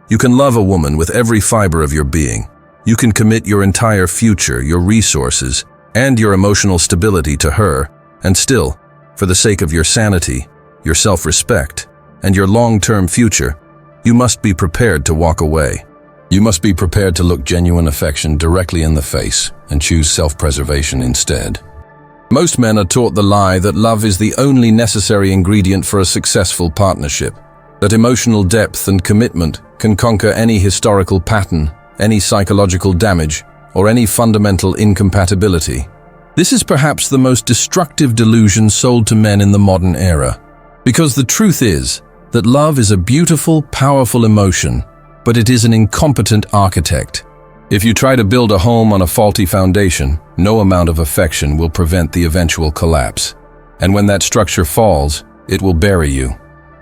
You can love a woman with every fiber of your being. You can commit your entire future, your resources, and your emotional stability to her, and still, for the sake of your sanity, your self-respect, and your long-term future, you must be prepared to walk away. You must be prepared to look genuine affection directly in the face and choose self-preservation instead. Most men are taught the lie that love is the only necessary ingredient for a successful partnership, that emotional depth and commitment can conquer any historical pattern, any psychological damage, or any fundamental incompatibility. This is perhaps the most destructive delusion sold to men in the modern era, because the truth is that love is a beautiful, powerful emotion, but it is an incompetent architect. If you try to build a home on a faulty foundation, no amount of affection will prevent the eventual collapse. And when that structure falls, it will bury you.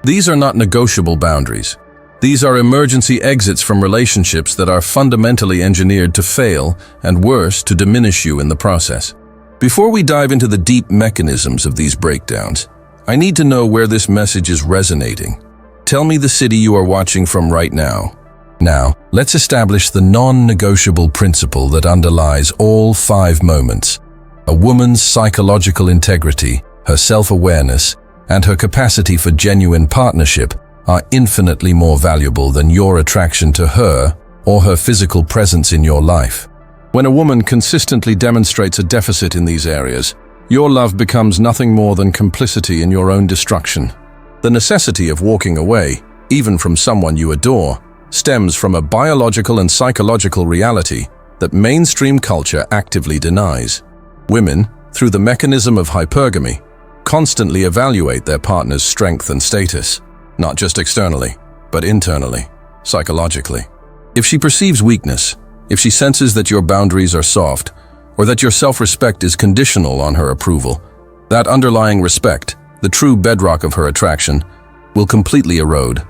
These are not negotiable boundaries. These are emergency exits from relationships that are fundamentally engineered to fail, and worse, to diminish you in the process. Before we dive into the deep mechanisms of these breakdowns, I need to know where this message is resonating. Tell me the city you are watching from right now. Now, let's establish the non-negotiable principle that underlies all 5 moments. A woman's psychological integrity, her self-awareness, and her capacity for genuine partnership are infinitely more valuable than your attraction to her or her physical presence in your life. When a woman consistently demonstrates a deficit in these areas, your love becomes nothing more than complicity in your own destruction. The necessity of walking away, even from someone you adore, stems from a biological and psychological reality that mainstream culture actively denies. Women, through the mechanism of hypergamy, constantly evaluate their partner's strength and status, not just externally, but internally, psychologically. If she perceives weakness, if she senses that your boundaries are soft, or that your self-respect is conditional on her approval, that underlying respect, the true bedrock of her attraction, will completely erode.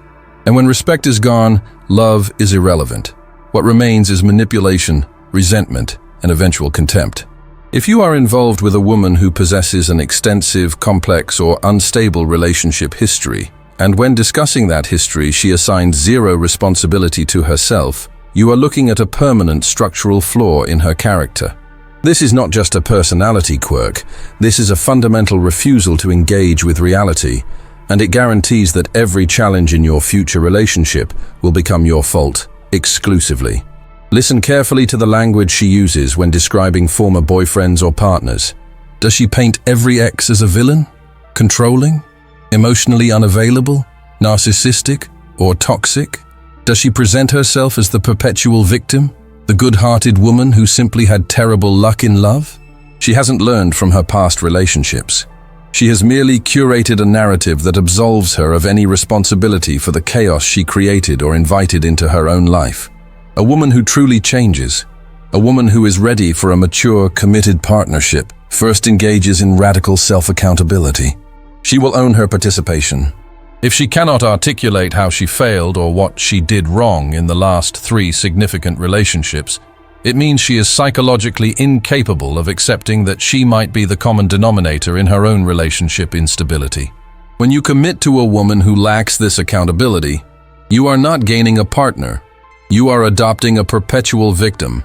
And when respect is gone, love is irrelevant. What remains is manipulation, resentment, and eventual contempt. If you are involved with a woman who possesses an extensive, complex, or unstable relationship history, and when discussing that history she assigns zero responsibility to herself, you are looking at a permanent structural flaw in her character. This is not just a personality quirk, this is a fundamental refusal to engage with reality, and it guarantees that every challenge in your future relationship will become your fault, exclusively. Listen carefully to the language she uses when describing former boyfriends or partners. Does she paint every ex as a villain? Controlling? Emotionally unavailable? Narcissistic? Or toxic? Does she present herself as the perpetual victim? The good-hearted woman who simply had terrible luck in love? She hasn't learned from her past relationships. She has merely curated a narrative that absolves her of any responsibility for the chaos she created or invited into her own life. A woman who truly changes, a woman who is ready for a mature, committed partnership, first engages in radical self-accountability. She will own her participation. If she cannot articulate how she failed or what she did wrong in the last 3 significant relationships, it means she is psychologically incapable of accepting that she might be the common denominator in her own relationship instability. When you commit to a woman who lacks this accountability, you are not gaining a partner. You are adopting a perpetual victim.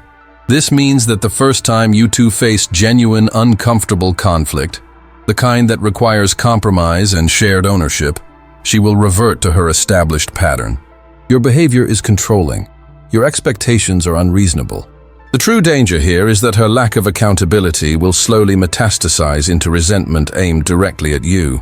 This means that the first time you two face genuine, uncomfortable conflict, the kind that requires compromise and shared ownership, she will revert to her established pattern. Your behavior is controlling. Your expectations are unreasonable. The true danger here is that her lack of accountability will slowly metastasize into resentment aimed directly at you.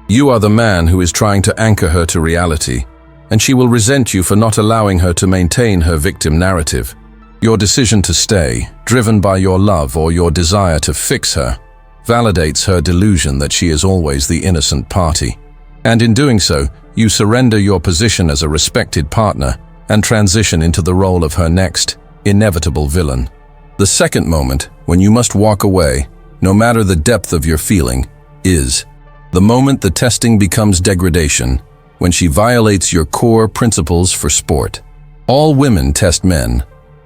You are the man who is trying to anchor her to reality, and she will resent you for not allowing her to maintain her victim narrative. Your decision to stay, driven by your love or your desire to fix her, validates her delusion that she is always the innocent party. And in doing so, you surrender your position as a respected partner and transition into the role of her next, inevitable villain. The second moment, when you must walk away, no matter the depth of your feeling, is the moment the testing becomes degradation, when she violates your core principles for sport. All women test men.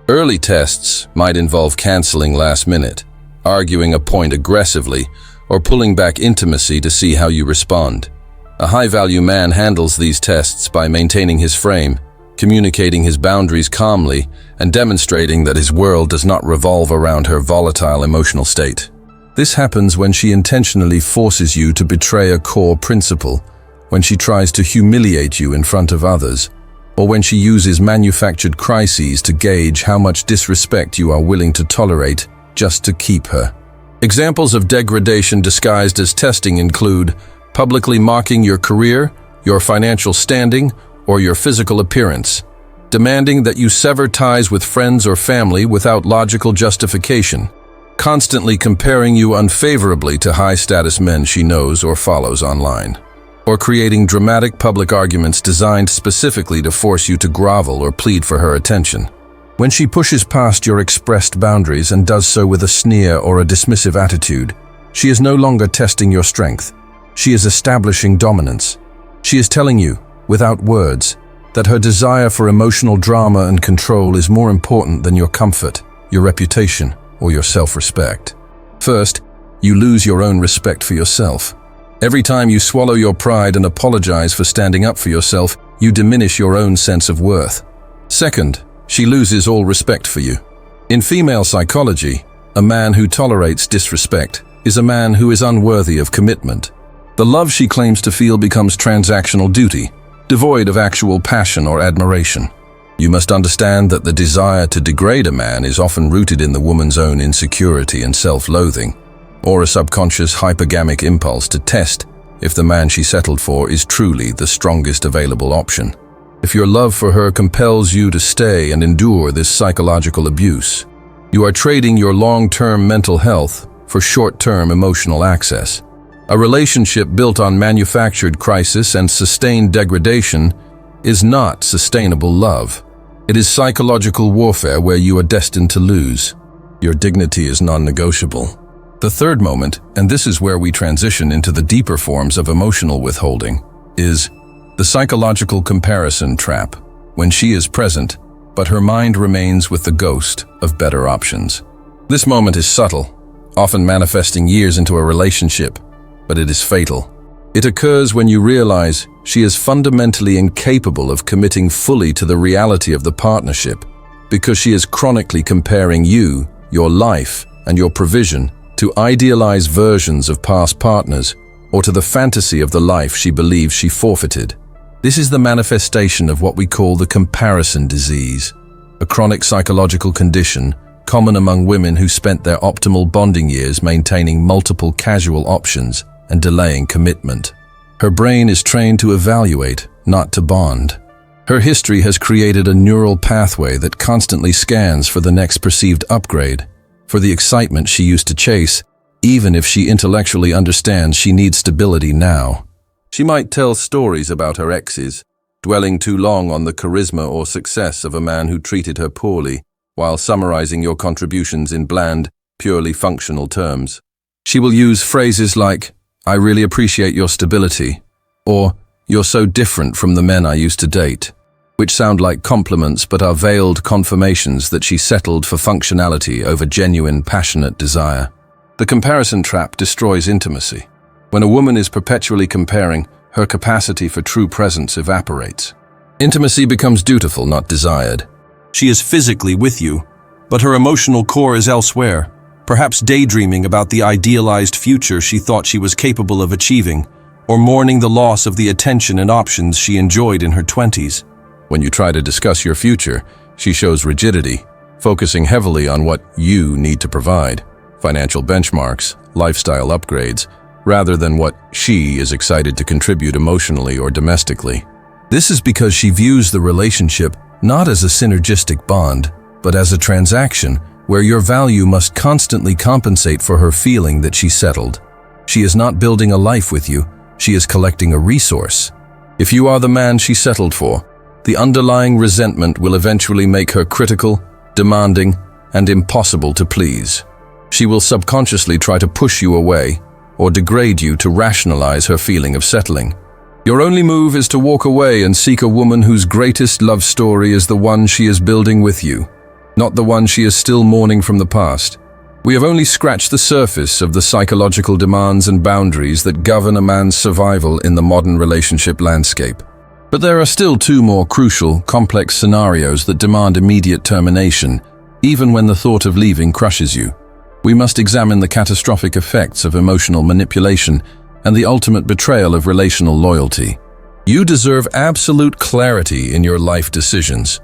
Early tests might involve canceling last minute, arguing a point aggressively, or pulling back intimacy to see how you respond. A high-value man handles these tests by maintaining his frame, communicating his boundaries calmly and demonstrating that his world does not revolve around her volatile emotional state. This happens when she intentionally forces you to betray a core principle, when she tries to humiliate you in front of others, or when she uses manufactured crises to gauge how much disrespect you are willing to tolerate just to keep her. Examples of degradation disguised as testing include publicly mocking your career, your financial standing, or your physical appearance, demanding that you sever ties with friends or family without logical justification, constantly comparing you unfavorably to high-status men she knows or follows online, or creating dramatic public arguments designed specifically to force you to grovel or plead for her attention. When she pushes past your expressed boundaries and does so with a sneer or a dismissive attitude, she is no longer testing your strength. She is establishing dominance. She is telling you, without words, that her desire for emotional drama and control is more important than your comfort, your reputation, or your self-respect. First, you lose your own respect for yourself. Every time you swallow your pride and apologize for standing up for yourself, you diminish your own sense of worth. Second, she loses all respect for you. In female psychology, a man who tolerates disrespect is a man who is unworthy of commitment. The love she claims to feel becomes transactional duty, devoid of actual passion or admiration. You must understand that the desire to degrade a man is often rooted in the woman's own insecurity and self-loathing, or a subconscious hypergamic impulse to test if the man she settled for is truly the strongest available option. If your love for her compels you to stay and endure this psychological abuse, you are trading your long-term mental health for short-term emotional access. A relationship built on manufactured crisis and sustained degradation is not sustainable love. It is psychological warfare where you are destined to lose. Your dignity is non-negotiable. The third moment, and this is where we transition into the deeper forms of emotional withholding, is the psychological comparison trap, when she is present, but her mind remains with the ghost of better options. This moment is subtle, often manifesting years into a relationship, but it is fatal. It occurs when you realize she is fundamentally incapable of committing fully to the reality of the partnership, because she is chronically comparing you, your life, and your provision to idealized versions of past partners, or to the fantasy of the life she believes she forfeited. This is the manifestation of what we call the comparison disease, a chronic psychological condition common among women who spent their optimal bonding years maintaining multiple casual options and delaying commitment. Her brain is trained to evaluate, not to bond. Her history has created a neural pathway that constantly scans for the next perceived upgrade, for the excitement she used to chase, even if she intellectually understands she needs stability now. She might tell stories about her exes, dwelling too long on the charisma or success of a man who treated her poorly, while summarizing your contributions in bland, purely functional terms. She will use phrases like, "I really appreciate your stability," or "You're so different from the men I used to date," which sound like compliments but are veiled confirmations that she settled for functionality over genuine, passionate desire. The comparison trap destroys intimacy. When a woman is perpetually comparing, her capacity for true presence evaporates. Intimacy becomes dutiful, not desired. She is physically with you, but her emotional core is elsewhere, perhaps daydreaming about the idealized future she thought she was capable of achieving, or mourning the loss of the attention and options she enjoyed in her 20s. When you try to discuss your future, she shows rigidity, focusing heavily on what you need to provide, financial benchmarks, lifestyle upgrades, rather than what she is excited to contribute emotionally or domestically. This is because she views the relationship not as a synergistic bond, but as a transaction where your value must constantly compensate for her feeling that she settled. She is not building a life with you, she is collecting a resource. If you are the man she settled for, the underlying resentment will eventually make her critical, demanding, and impossible to please. She will subconsciously try to push you away, or degrade you to rationalize her feeling of settling. Your only move is to walk away and seek a woman whose greatest love story is the one she is building with you, not the one she is still mourning from the past. We have only scratched the surface of the psychological demands and boundaries that govern a man's survival in the modern relationship landscape. But there are still two more crucial, complex scenarios that demand immediate termination, even when the thought of leaving crushes you. We must examine the catastrophic effects of emotional manipulation and the ultimate betrayal of relational loyalty. You deserve absolute clarity in your life decisions.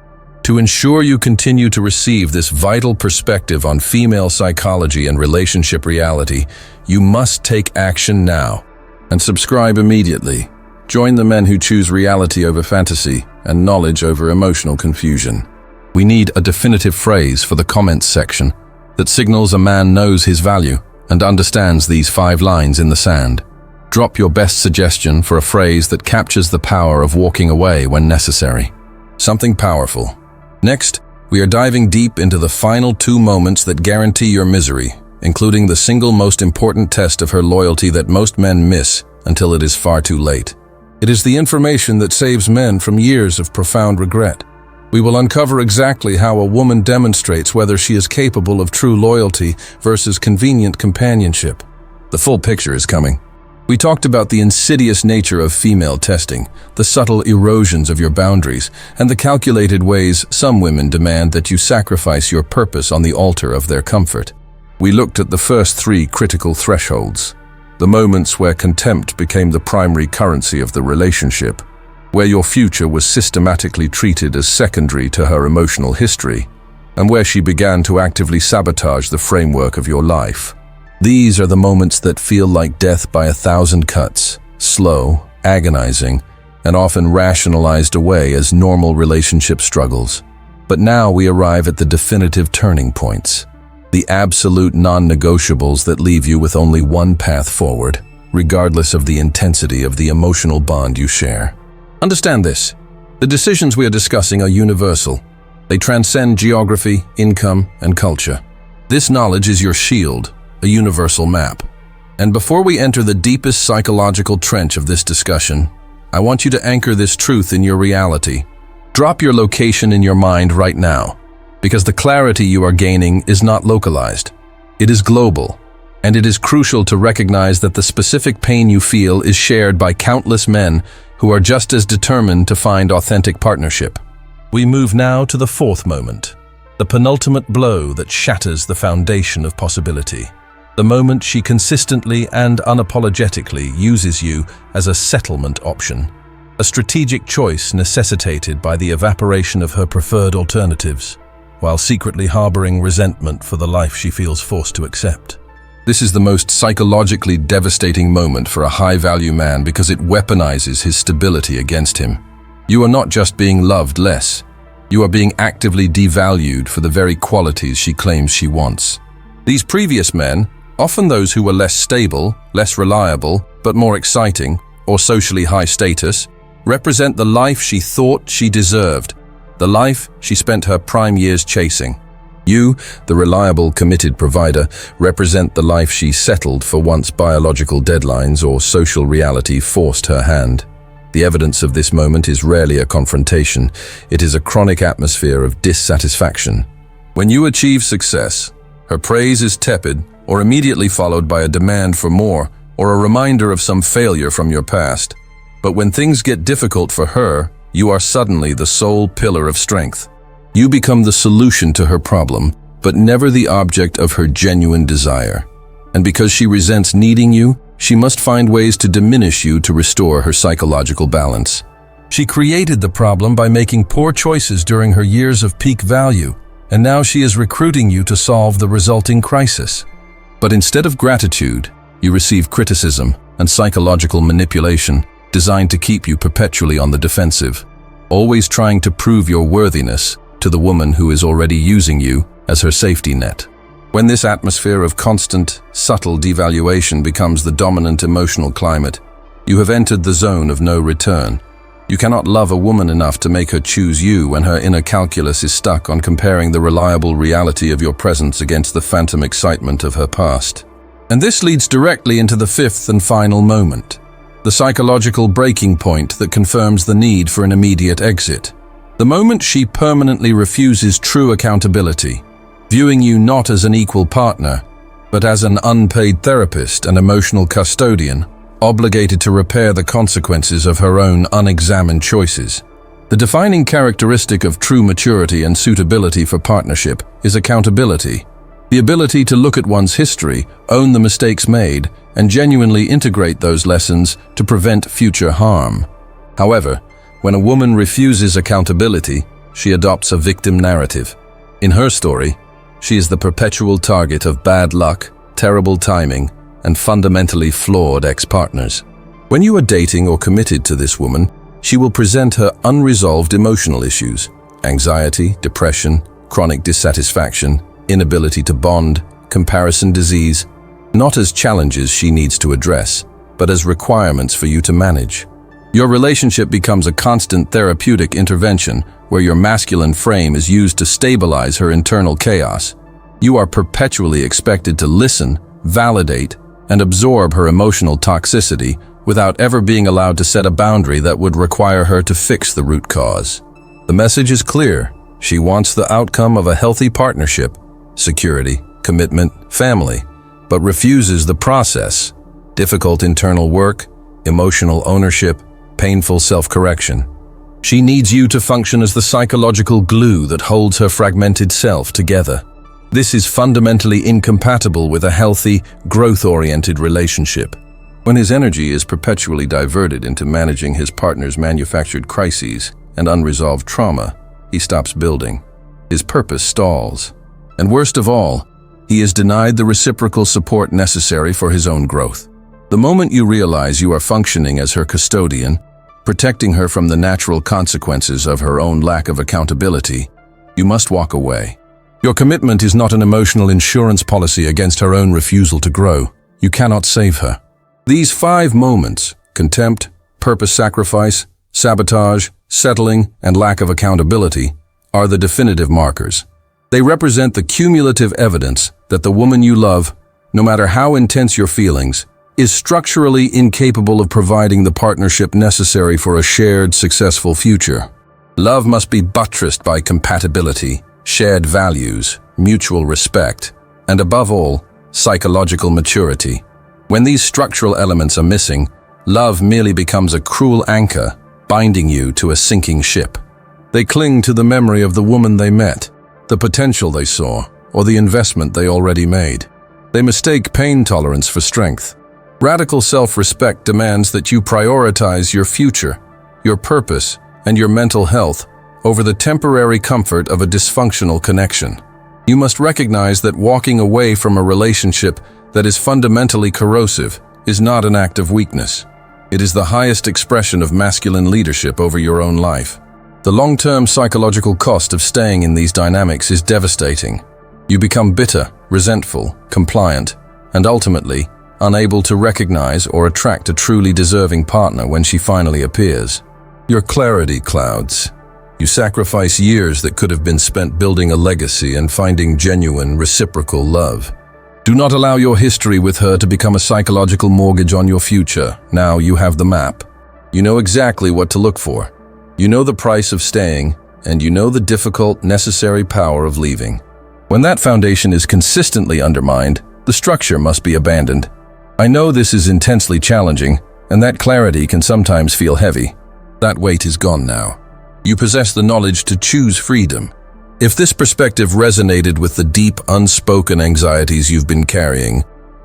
To ensure you continue to receive this vital perspective on female psychology and relationship reality, you must take action now. And subscribe immediately. Join the men who choose reality over fantasy and knowledge over emotional confusion. We need a definitive phrase for the comments section that signals a man knows his value and understands these 5 lines in the sand. Drop your best suggestion for a phrase that captures the power of walking away when necessary. Something powerful. Next, we are diving deep into the final 2 moments that guarantee your misery, including the single most important test of her loyalty that most men miss until it is far too late. It is the information that saves men from years of profound regret. We will uncover exactly how a woman demonstrates whether she is capable of true loyalty versus convenient companionship. The full picture is coming. We talked about the insidious nature of female testing, the subtle erosions of your boundaries, and the calculated ways some women demand that you sacrifice your purpose on the altar of their comfort. We looked at the first 3 critical thresholds, the moments where contempt became the primary currency of the relationship, where your future was systematically treated as secondary to her emotional history, and where she began to actively sabotage the framework of your life. These are the moments that feel like death by 1,000 cuts, slow, agonizing, and often rationalized away as normal relationship struggles. But now we arrive at the definitive turning points, the absolute non-negotiables that leave you with only one path forward, regardless of the intensity of the emotional bond you share. Understand this. The decisions we are discussing are universal. They transcend geography, income, and culture. This knowledge is your shield, a universal map. And before we enter the deepest psychological trench of this discussion, I want you to anchor this truth in your reality. Drop your location in your mind right now, because the clarity you are gaining is not localized. It is global, and it is crucial to recognize that the specific pain you feel is shared by countless men who are just as determined to find authentic partnership. We move now to the 4th moment, the penultimate blow that shatters the foundation of possibility. The moment she consistently and unapologetically uses you as a settlement option, a strategic choice necessitated by the evaporation of her preferred alternatives, while secretly harboring resentment for the life she feels forced to accept. This is the most psychologically devastating moment for a high-value man because it weaponizes his stability against him. You are not just being loved less, you are being actively devalued for the very qualities she claims she wants. These previous men, often those who were less stable, less reliable, but more exciting, or socially high status, represent the life she thought she deserved, the life she spent her prime years chasing. You, the reliable, committed provider, represent the life she settled for once biological deadlines or social reality forced her hand. The evidence of this moment is rarely a confrontation. It is a chronic atmosphere of dissatisfaction. When you achieve success, her praise is tepid or immediately followed by a demand for more or a reminder of some failure from your past. But when things get difficult for her, you are suddenly the sole pillar of strength. You become the solution to her problem, but never the object of her genuine desire. And because she resents needing you, she must find ways to diminish you to restore her psychological balance. She created the problem by making poor choices during her years of peak value, and now she is recruiting you to solve the resulting crisis. But instead of gratitude, you receive criticism and psychological manipulation designed to keep you perpetually on the defensive, always trying to prove your worthiness to the woman who is already using you as her safety net. When this atmosphere of constant, subtle devaluation becomes the dominant emotional climate, you have entered the zone of no return. You cannot love a woman enough to make her choose you when her inner calculus is stuck on comparing the reliable reality of your presence against the phantom excitement of her past. And this leads directly into the 5th and final moment, the psychological breaking point that confirms the need for an immediate exit. The moment she permanently refuses true accountability, viewing you not as an equal partner, but as an unpaid therapist and emotional custodian, obligated to repair the consequences of her own unexamined choices. The defining characteristic of true maturity and suitability for partnership is accountability, the ability to look at one's history, own the mistakes made, and genuinely integrate those lessons to prevent future harm. However, when a woman refuses accountability, she adopts a victim narrative. In her story, she is the perpetual target of bad luck, terrible timing, and fundamentally flawed ex-partners. When you are dating or committed to this woman, she will present her unresolved emotional issues, anxiety, depression, chronic dissatisfaction, inability to bond, comparison disease, not as challenges she needs to address, but as requirements for you to manage. Your relationship becomes a constant therapeutic intervention where your masculine frame is used to stabilize her internal chaos. You are perpetually expected to listen, validate, and absorb her emotional toxicity without ever being allowed to set a boundary that would require her to fix the root cause. The message is clear. She wants the outcome of a healthy partnership, security, commitment, family, but refuses the process, difficult internal work, emotional ownership, painful self-correction. She needs you to function as the psychological glue that holds her fragmented self together. This is fundamentally incompatible with a healthy, growth-oriented relationship. When his energy is perpetually diverted into managing his partner's manufactured crises and unresolved trauma, he stops building. His purpose stalls. And worst of all, he is denied the reciprocal support necessary for his own growth. The moment you realize you are functioning as her custodian, protecting her from the natural consequences of her own lack of accountability, you must walk away. Your commitment is not an emotional insurance policy against her own refusal to grow. You cannot save her. These 5 moments, contempt, purpose sacrifice, sabotage, settling, and lack of accountability, are the definitive markers. They represent the cumulative evidence that the woman you love, no matter how intense your feelings, is structurally incapable of providing the partnership necessary for a shared, successful future. Love must be buttressed by compatibility, shared values, mutual respect, and above all, psychological maturity. When these structural elements are missing, love merely becomes a cruel anchor, binding you to a sinking ship. They cling to the memory of the woman they met, the potential they saw, or the investment they already made. They mistake pain tolerance for strength. Radical self-respect demands that you prioritize your future, your purpose, and your mental health over the temporary comfort of a dysfunctional connection. You must recognize that walking away from a relationship that is fundamentally corrosive is not an act of weakness. It is the highest expression of masculine leadership over your own life. The long-term psychological cost of staying in these dynamics is devastating. You become bitter, resentful, compliant, and ultimately unable to recognize or attract a truly deserving partner when she finally appears. Your clarity clouds. You sacrifice years that could have been spent building a legacy and finding genuine, reciprocal love. Do not allow your history with her to become a psychological mortgage on your future. Now you have the map. You know exactly what to look for. You know the price of staying, and you know the difficult, necessary power of leaving. When that foundation is consistently undermined, the structure must be abandoned. I know this is intensely challenging, and that clarity can sometimes feel heavy. That weight is gone now. You possess the knowledge to choose freedom. If this perspective resonated with the deep, unspoken anxieties you've been carrying,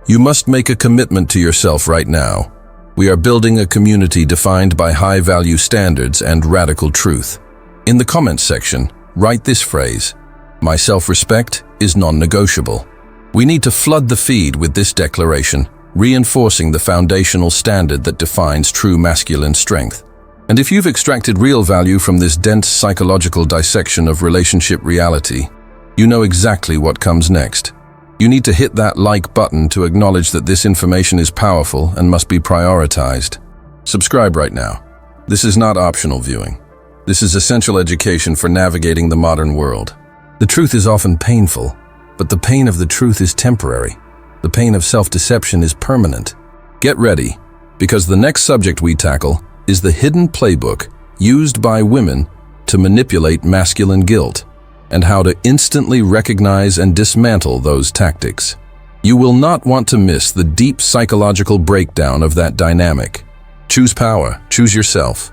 you must make a commitment to yourself right now. We are building a community defined by high-value standards and radical truth. In the comments section, write this phrase: "My self-respect is non-negotiable." We need to flood the feed with this declaration, reinforcing the foundational standard that defines true masculine strength. And if you've extracted real value from this dense psychological dissection of relationship reality, you know exactly what comes next. You need to hit that like button to acknowledge that this information is powerful and must be prioritized. Subscribe right now. This is not optional viewing. This is essential education for navigating the modern world. The truth is often painful, but the pain of the truth is temporary. The pain of self-deception is permanent. Get ready, because the next subject we tackle is the hidden playbook used by women to manipulate masculine guilt, and how to instantly recognize and dismantle those tactics. You will not want to miss the deep psychological breakdown of that dynamic. Choose power, choose yourself.